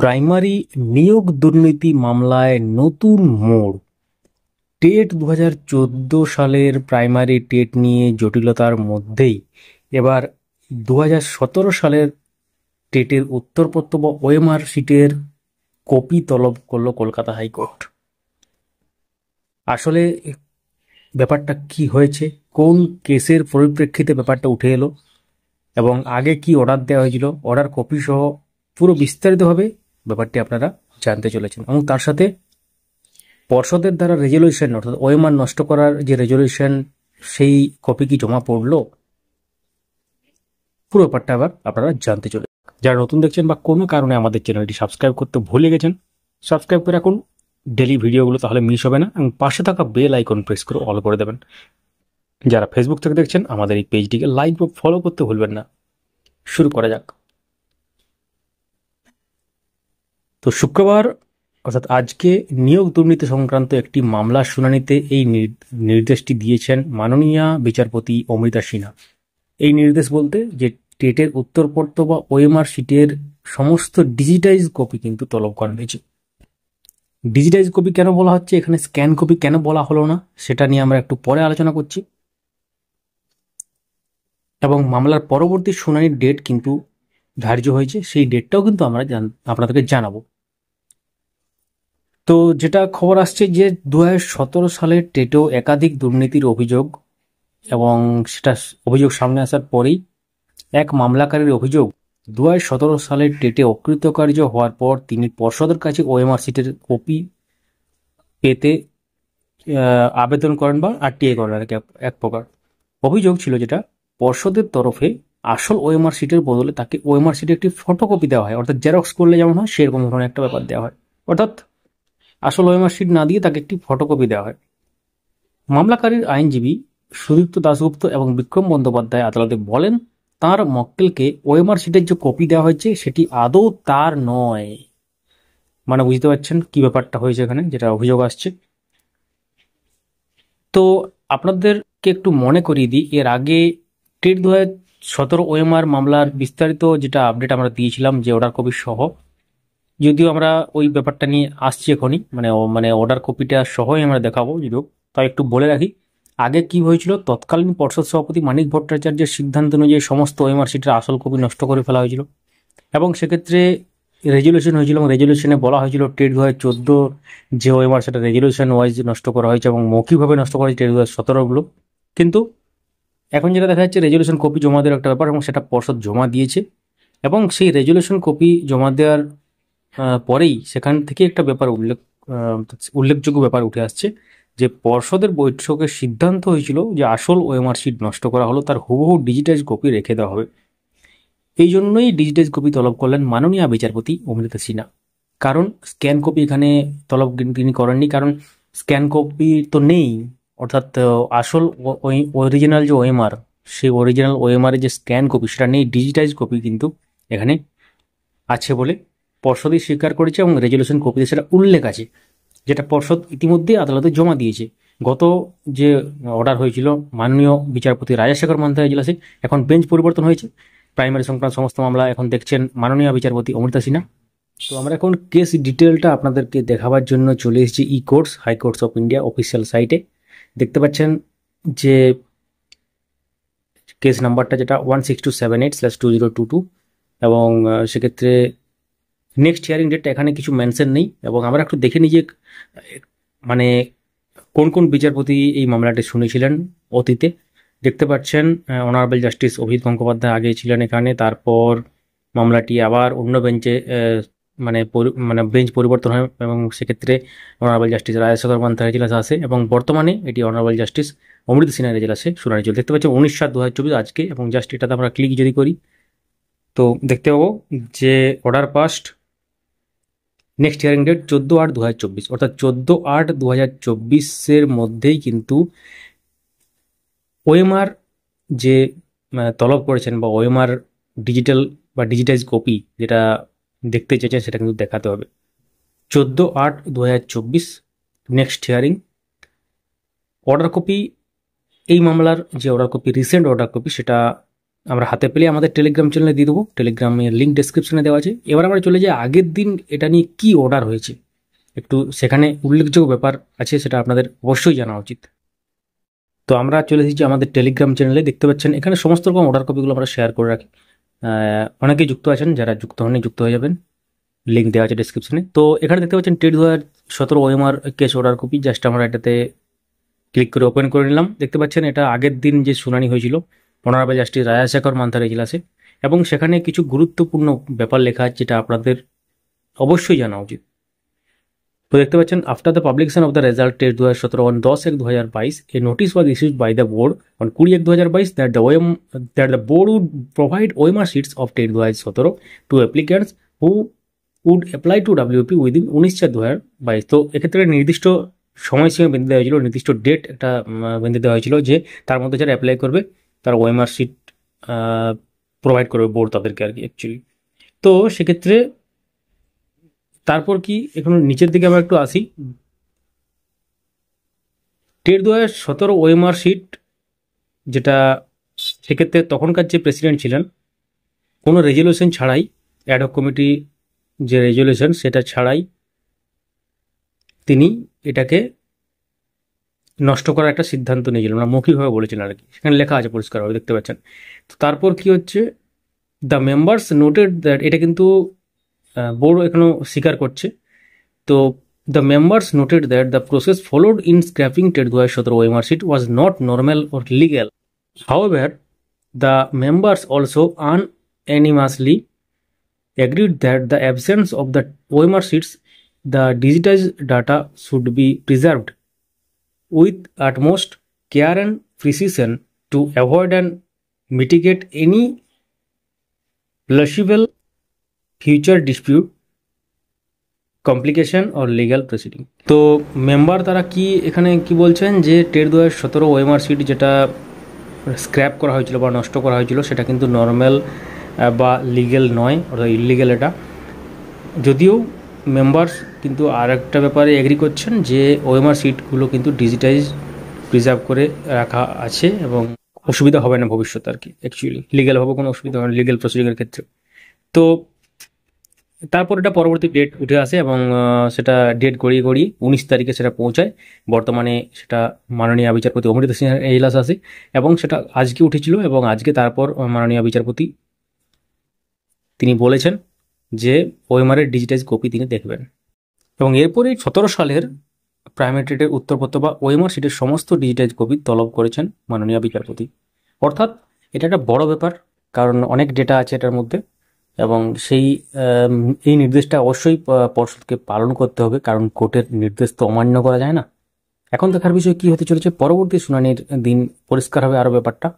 Primary নিয়োগ দুর্নীতি মামলায় নতুন মোড়। টেট 2014 সালের প্রাইমারি টেট নিয়ে জটিলতার মধ্যেই এবার 2017 সালের টেটের উত্তরপত্র বা ওএমআর শিটের কপি তলব করলো কলকাতা হাইকোর্ট। আসলে ব্যাপারটা কি হয়েছে, কোন কেসের পরিপ্রেক্ষিতে ব্যাপারটা উঠে এলো এবং আগে কি অর্ডার দেওয়া হয়েছিল, অর্ডার কপি সহ পুরো বিস্তারিতভাবে ব্যাপারটি আপনারা জানতে চলেছেন। এবং তার সাথে পর্ষদের দ্বারা রেজলিউশন অর্থাৎ ওএমআর নষ্ট করার যে রেজলিউশন, সেই কপি কি জমা পড়লো, পুরো ব্যাপারটা আবার আপনারা জানতে চলে। যারা নতুন দেখছেন বা কোনো কারণে আমাদের চ্যানেলটি সাবস্ক্রাইব করতে ভুলে গেছেন, সাবস্ক্রাইব করে রাখুন ডেলি ভিডিওগুলো, তাহলে মিস হবে না। এবং পাশে থাকা বেল আইকন প্রেস করে অল করে দেবেন। যারা ফেসবুক থেকে দেখছেন আমাদের এই পেজটিকে লাইক বা ফলো করতে ভুলবেন না। শুরু করা যাক। তো শুক্রবার অর্থাৎ আজকে নিয়োগ দুর্নীতি সংক্রান্ত একটি মামলার শুনানিতে এই নির্দেশটি দিয়েছেন মাননীয়া বিচারপতি অমৃতা সিনহা। এই নির্দেশ বলতে যে টেটের উত্তরপত্র বা ওএমআর শিটের সমস্ত ডিজিটাইজ কপি কিন্তু তলব করা হয়েছে। ডিজিটাইজ কপি কেন বলা হচ্ছে, এখানে স্ক্যান কপি কেন বলা হলো না, সেটা নিয়ে আমরা একটু পরে আলোচনা করছি। এবং মামলার পরবর্তী শুনানির ডেট কিন্তু ধার্য হয়েছে, সেই ডেটটাও কিন্তু আমরা আপনাদেরকে জানাবো। তো যেটা খবর আসছে যে 2017 সালের টেটেও একাধিক দুর্নীতির অভিযোগ, এবং সেটা অভিযোগ সামনে আসার পরেই এক মামলাকারীর অভিযোগ 2017 সালের টেটে অকৃতকার্য হওয়ার পর তিনি পর্ষদের কাছে ওএমআর শিটের কপি পেতে আবেদন করেন বা আরটিআই করেন। এক প্রকার অভিযোগ ছিল যেটা পর্ষদের তরফে আসল ওএমআর শিটের বদলে তাকে ওএমআর শিটের একটি ফটোকপি দেওয়া হয়, অর্থাৎ জেরক্স করলে যেমন হয় সেরকম ধরনের একটা ব্যাপার দেওয়া হয়, অর্থাৎ আসল ওএমআর শিট না দিয়ে তাকে একটি ফটোকপি দেওয়া হয়। মামলাকারীর আইনজীবী সুদীপ্ত দাশগুপ্ত এবং বিক্রম বন্দ্যোপাধ্যায় আদালতে বলেন তার মক্কেলকে ওএমআর শিটের যে কপি দেওয়া হয়েছে সেটি আদৌ তার নয়। মানে বুঝতে পারছেন কি ব্যাপারটা হয়েছে এখানে, যেটা অভিযোগ আসছে। তো আপনাদেরকে একটু মনে করিয়ে দিই, এর আগে টেট 2017 ওএমআর মামলার বিস্তারিত যেটা আপডেট আমরা দিয়েছিলাম যে অর্ডার কপি সহ, যদিও আমরা ওই ব্যাপারটা নিয়ে আসছি এখনই, মানে অর্ডার কপিটা সহই আমরা দেখাবো, যদিও তাই একটু বলে রাখি। আগে কি হয়েছিল, তৎকালীন পর্ষদ সভাপতি মানিক ভট্টাচার্যের সিদ্ধান্ত অনুযায়ী সমস্ত ওএমআর শিটের আসল কপি নষ্ট করে ফেলা হয়েছিল এবং সেক্ষেত্রে রেজলিউশন হয়েছিল এবং রেজলিউশনে বলা হয়েছিল টেট 2014 যে ওএমআর সেটা রেজলিউশন ওয়াইজ নষ্ট করা হয়েছে এবং মৌখিকভাবে নষ্ট করা হয়েছে টেট 2017 কিন্তু এখন যেটা দেখা যাচ্ছে রেজলিউশন কপি জমা দেওয়ার একটা ব্যাপার, এবং সেটা পর্ষদ জমা দিয়েছে এবং সেই রেজলিউশন কপি জমা দেওয়ার পরেই সেখান থেকে একটা ব্যাপার উল্লেখযোগ্য ব্যাপার উঠে আসছে যে পর্ষদের বৈঠকের সিদ্ধান্ত হয়েছিল যে আসল ওএমআর শিট নষ্ট করা হলো, তার হুবহু ডিজিটাইজ কপি রেখে দেওয়া হবে। এই জন্যই ডিজিটাইজ কপি তলব করলেন মাননীয় বিচারপতি অমৃতা সিনহা। কারণ স্ক্যান কপি এখানে তলব তিনি করেননি, কারণ স্ক্যান কপি তো নেই, অর্থাৎ আসল অরিজিনাল যে ওএমআর, সেই অরিজিনাল ওএমআর এর যে স্ক্যান কপি সেটা নেই, ডিজিটাইজ কপি কিন্তু এখানে আছে বলে পর্ষদই স্বীকার করেছে এবং রেজলিউশন কপিতে সেটা উল্লেখ আছে, যেটা পর্ষদ ইতিমধ্যে আদালতে জমা দিয়েছে। গত যে অর্ডার হয়েছিল মাননীয় বিচারপতি রাজাশেখর মান্থার এজলাসে, এখন বেঞ্চ পরিবর্তন হয়েছে, প্রাইমারি সংক্রান্ত সমস্ত মামলা এখন দেখছেন মাননীয় বিচারপতি অমৃতা সিনহা। তো আমরা এখন কেস ডিটেলটা আপনাদেরকে দেখাবার জন্য চলে এসেছি e courts high courts of India official সাইটে। দেখতে পাচ্ছেন যে কেস নাম্বারটা যেটা 16278/2022, এবং সেক্ষেত্রে নেক্সট হিয়ারিং ডেটটা এখানে কিছু মেনশন নেই। এবং আমরা একটু দেখে নিই যে মানে কোন কোন বিচারপতি এই মামলাটি শুনেছিলেন অতীতে। দেখতে পাচ্ছেন অনারেবল জাস্টিস অভিজিৎ গঙ্গোপাধ্যায় আগে ছিলেন এখানে, তারপর মামলাটি আবার অন্য বেঞ্চে মানে বেঞ্চ পরিবর্তন হয় এবং সেক্ষেত্রে অনারেবল জাস্টিস রাজাশেখর মান্থার এজলাসে আসে এবং বর্তমানে এটি অনারেবল জাস্টিস অমৃতা সিনহার এজলাসে শুনানি চলছে। দেখতে পাচ্ছেন 19/7/2024 আজকে, এবং জাস্ট এটাতে আমরা ক্লিক যদি করি তো দেখতে পাবো যে order passed, next hearing date 14/8/2024, অর্থাৎ 14/8/2024 মধ্যেই কিন্তু ওএমআর যে তলব করেছেন বা ওএমআর ডিজিটাল বা ডিজিটাইজ কপি যেটা দেখতে চেয়েছেন সেটা কিন্তু দেখাতে হবে। 14/8/2024 নেক্সট হিয়ারিং। অর্ডার কপি, এই মামলার যে order copy recent order copy সেটা আমরা হাতে পেলে আমাদের টেলিগ্রাম চ্যানেলে দিয়ে দেবো, টেলিগ্রামের লিঙ্ক ডেসক্রিপশনে দেওয়া আছে। এবার আমরা চলে যাই আগের দিন এটা নিয়ে কি অর্ডার হয়েছে, একটু সেখানে উল্লেখযোগ্য ব্যাপার আছে, সেটা আপনাদের অবশ্যই জানা উচিত। তো আমরা চলে এসেছি আমাদের টেলিগ্রাম চ্যানেলে, দেখতে পাচ্ছেন এখানে সমস্ত রকম অর্ডার কপিগুলো আমরা শেয়ার করে রাখি। অনেকেই যুক্ত আছেন, যারা যুক্ত হননি যুক্ত হয়ে যাবেন, লিঙ্ক দেওয়া আছে ডিসক্রিপশনে। তো এখানে দেখতে পাচ্ছেন TET 2017 OMR case order copy, just আমরা এটাতে ক্লিক করে ওপেন করে নিলাম। দেখতে পাচ্ছেন এটা আগের দিন যে শুনানি হয়েছিল অনারেবল জাস্টিস রাজাশেখর মান্থার এজলাসে, এবং সেখানে কিছু গুরুত্বপূর্ণ ব্যাপার লেখা আছে যেটা আপনাদের অবশ্যই জানা উচিত। তো দেখতে পাচ্ছেন, after the publication of the result TET 2017 on 10/1/2022 a notice was issued by the board on 20/1/2022 that the board would provide OMR sheets of TET 2017 to applicants who would apply to WP within 19/4/2022। তো এক্ষেত্রে নির্দিষ্ট সময়সীমা বেঁধে দেওয়া হয়েছিল, নির্দিষ্ট date একটা বেঁধে দেওয়া হয়েছিল যে তার মধ্যে যারা অ্যাপ্লাই করবে তারা ওএমআর শিট প্রোভাইড করবে বোর্ড তাদেরকে আর কি অ্যাকচুয়ালি। তো সেক্ষেত্রে তারপর কি এখন নিচের দিকে আমরা একটু আসি। টেট 2017 ওএমআর শিট যেটা, সেক্ষেত্রে তখনকার যে প্রেসিডেন্ট ছিলেন কোনো রেজলিউশন ছাড়াই, অ্যাডহক কমিটি যে রেজলিউশন সেটা ছাড়াই তিনি এটাকে নষ্ট করার একটা সিদ্ধান্ত নিয়েছিলেন, আমরা মৌখিকভাবে বলেছিলেন আর কি, সেখানে লেখা আছে পরিষ্কারভাবে দেখতে পাচ্ছেন। তো তারপর কি হচ্ছে, দ্য মেম্বার্স নোটেড দ্যাট, এটা কিন্তু বোর্ড এখনো স্বীকার করছে। তো the members noted that the process followed in scrapping TET 2017 OMR sheet was not normal or legal. However the members also unanimously agreed that the absence of the OMR sheets, the digitized data should be preserved with utmost care and precision to avoid and mitigate any plausible future dispute, complication or legal proceeding. তো member তারা কি এখানে কি বলছেন যে TET 2017 OMR sheet যেটা scrap করা হয়েছিল বা নষ্ট করা হয়েছিল সেটা কিন্তু নর্মাল বা লিগ্যাল নয়, অর্থাৎ ইলিগ্যাল এটা। যদিও মেম্বার্স কিন্তু আর একটা ব্যাপারে এগ্রি করছেন যে ওএমআর শিটগুলো কিন্তু ডিজিটাইজ প্রিজার্ভ করে রাখা আছে এবং অসুবিধা হবে না ভবিষ্যতে আর কি, অ্যাকচুয়ালি লিগ্যালভাবে কোনো অসুবিধা হবে না লিগ্যাল প্রসিডিংয়ের ক্ষেত্রে। তো তারপর এটা পরবর্তী ডেট উঠে আসে এবং সেটা ডেট গড়িয়ে গড়িয়ে 19 তারিখে সেটা পৌঁছায়। বর্তমানে সেটা মাননীয় বিচারপতি অমৃতা সিনহার এজলাস আসে এবং সেটা আজকে উঠেছিল, এবং আজকে তারপর মাননীয় বিচারপতি তিনি বলেছেন যে ওএমআরের ডিজিটাইজ কপি তিনি দেখবেন। এবং এরপরেই 17 সালের প্রাইমেটেটের উত্তরপত্র বা ওএমআর শিটের সমস্ত ডিজিটাইজ কপি তলব করেছেন মাননীয় বিচারপতি। অর্থাৎ এটা একটা বড় ব্যাপার, কারণ অনেক ডেটা আছে এটার মধ্যে, এবং এই নির্দেশটা অবশ্যই পর্ষদকে পালন করতে হবে, কারণ কোর্টের নির্দেশ তো অমান্য করা যায় না। এখন দেখার বিষয় কি হতে চলেছে, পরবর্তী শুনানির দিন পরিষ্কার হবে আরও ব্যাপারটা,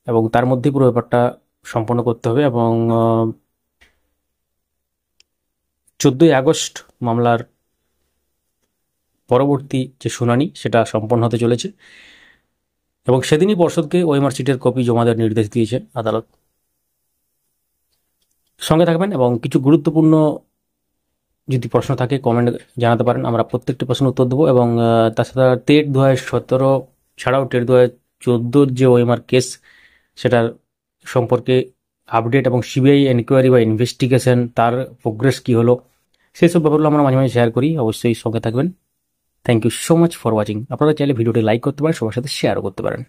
এবং তার মধ্যে পুরো ব্যাপারটা সম্পন্ন করতে হবে। এবং 14ই আগস্ট মামলার পরবর্তী যে শুনানি সেটা সম্পন্ন হতে চলেছে, এবং সেদিনই পর্ষদকে ওএমআর শিটের কপি জমা দেওয়ার নির্দেশ দিয়েছে আদালত। সঙ্গে থাকবেন, এবং কিছু গুরুত্বপূর্ণ যদি প্রশ্ন থাকে কমেন্ট জানাতে পারেন, আমরা প্রত্যেকটি প্রশ্ন উত্তর দেবো। এবং তাছাড়া টেট 2017 ছাড়াও টেট 2014 যে ওএমআর কেস সেটার সম্পর্কে আপডেট এবং সিবিআই এনকোয়ারি বা ইনভেস্টিগেশন তার প্রোগ্রেস কী হলো সেসব ব্যাপারগুলো আমরা মাঝে মাঝে শেয়ার করি, অবশ্যই সঙ্গে থাকবেন। Thank you so much for watching. আপনারা চাইলে ভিডিওটি লাইক করতে পারেন, সবার সাথে শেয়ারও করতে পারেন।